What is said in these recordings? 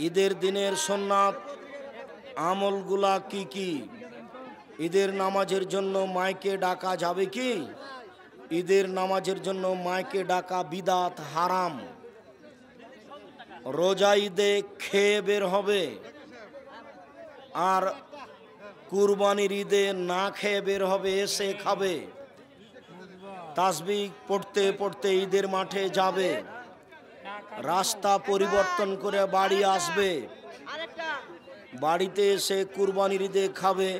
ঈদের দিনের সুন্নাত আমলগুলা কি কি? ঈদের নামাজের জন্য মাইকে ডাকা যাবে কি? ঈদের নামাজের জন্য মাইকে ডাকা বিদাত, হারাম। রোজা ঈদে খেয়ে বের হবে, আর কুরবানির ঈদে না খেয়ে বের হবে, এসে খাবে। তাসবিহ পড়তে পড়তে ঈদের মাঠে যাবে, রাস্তা পরিবর্তন করে বাড়ি আসবে, বাড়িতে এসে কুরবানির ঈদে খাবে।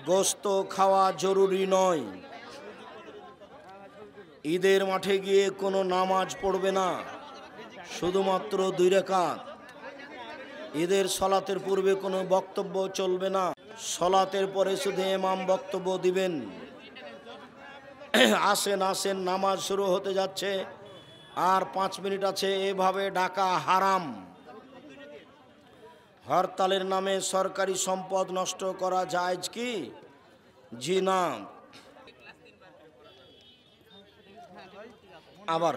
গোশত খাওয়া জরুরি নয়। ঈদের মাঠে গিয়ে কোনো নামাজ পড়বে না, শুধুমাত্র 2 রাকাত। ঈদের সলাতের পূর্বে কোনো বক্তব্য চলবে না, সলাতের পরে শুধু ইমাম বক্তব্য দিবেন। আসেন আসেন, নামাজ শুরু হতে যাচ্ছে, আর 5 মিনিট আছে, এভাবে ডাকা হারাম। হরতালের নামে সরকারি সম্পদ নষ্ট করা জায়েজ কি? জি না। আবার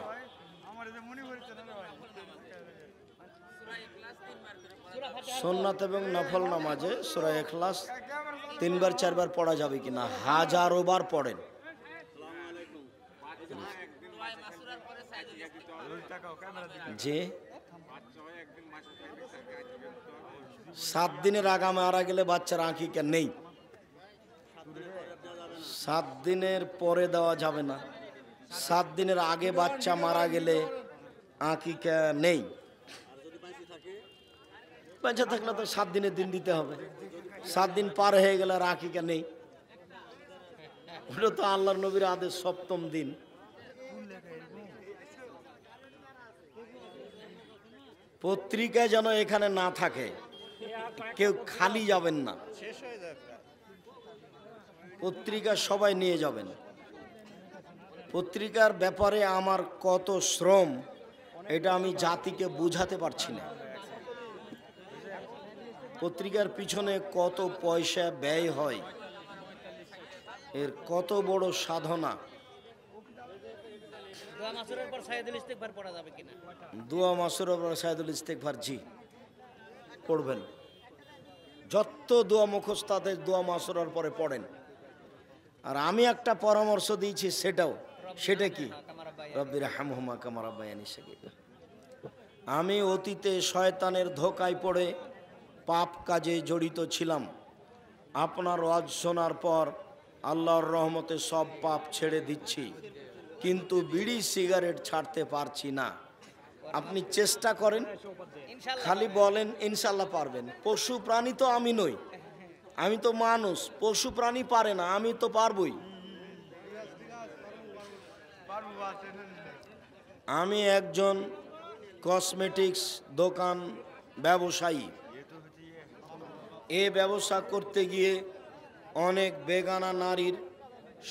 সুন্নাত এবং নফল নামাজে সূরা ইখলাস 3 বার 4 বার পড়া যাবে কিনা? 1000 বার পড়েন। যে 7 দিনের আগে মারা গেলে বাচ্চার আকিকা নেই, 7 দিনের পরে দেওয়া যাবে না। 7 দিনের আগে বাচ্চা মারা গেলে আকিকা নেই। বাচ্চা থাকলে তো 7 দিনের দিন দিতে হবে। 7 দিন পার হয়ে গেলে আর আকিকা নেই। ওটা তো আল্লাহর নবীর আদেশ, 7ম দিন। পত্রিকা যেন এখানে না থাকে, কেউ খালি যাবেন না, পত্রিকা সবাই নিয়ে যাবেন। পত্রিকার ব্যাপারে আমার কত শ্রম, এটা আমি জাতিকে বুঝাতে পারছি না। পত্রিকার পিছনে কত পয়সা ব্যয় হয়, এর কত বড় সাধনা। দোয়া মাসুরের পর সাইদুল ইস্তেগফার জি পড়বেন। যত দোয়া মুখস্থ আছে দোয়া মাসুরের পরে পড়েন। আর আমি একটা পরামর্শ দিয়েছি, সেটা কি? রব্বির হামহুমা কামা রাব্বায়ানি সগীরা। আমি অতীতে শয়তানের ধোঁকায় পড়ে পাপ কাজে জড়িত ছিলাম। আপনার ওয়াজ শোনার পর আল্লাহর রহমতে সব পাপ ছেড়ে দিচ্ছি, কিন্তু বিড়ি সিগারেট ছাড়তে পারছি না। আপনি চেষ্টা করেন, খালি বলেন ইনশাল্লাহ পারবেন। পশু প্রাণী তো আমি নই, আমি তো মানুষ। পশু প্রাণী পারে না, আমি তো পারবই। আমি একজন কসমেটিক্স দোকান ব্যবসায়ী। এ ব্যবসা করতে গিয়ে অনেক বেগানা নারীর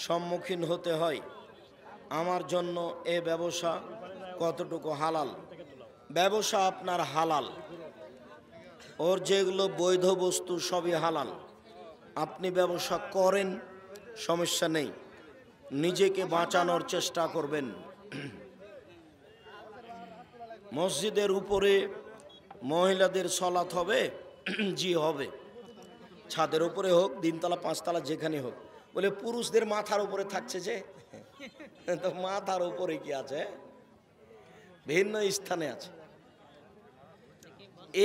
সম্মুখীন হতে হয়। আমার জন্য এ ব্যবসা কতটুকু হালাল? ব্যবসা আপনার হালাল, ওর যেগুলো বৈধ বস্তু সবই হালাল। আপনি ব্যবসা করেন, সমস্যা নেই, নিজেকে বাঁচানোর চেষ্টা করবেন। মসজিদের উপরে মহিলাদের সলাত হবে? জি হবে, ছাদের উপরে হোক, 3 তলা 5 তলা যেখানে হোক। বলে পুরুষদের মাথার উপরে থাকছে যে, তো মাথার উপরে কি আছে? ভিন্ন স্থানে আছে।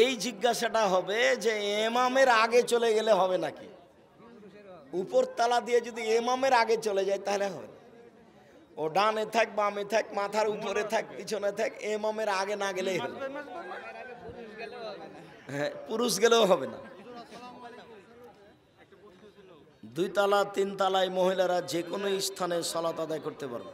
এই জিজ্ঞাসাটা হবে যে ইমামের আগে চলে গেলে হবে নাকি? উপর তলা দিয়ে যদি ইমামের আগে চলে যায় তাহলে হবে না। ও ডানে থাক, বামে থাক, মাথার উপরে থাক, পিছনে থাক, ইমামের আগে না গেলেই হবে। হ্যাঁ, পুরুষ গেলেও হবে না। 2 তলা 3 তলায় মহিলারা যে কোনো স্থানে সালাত আদায় করতে পারবে।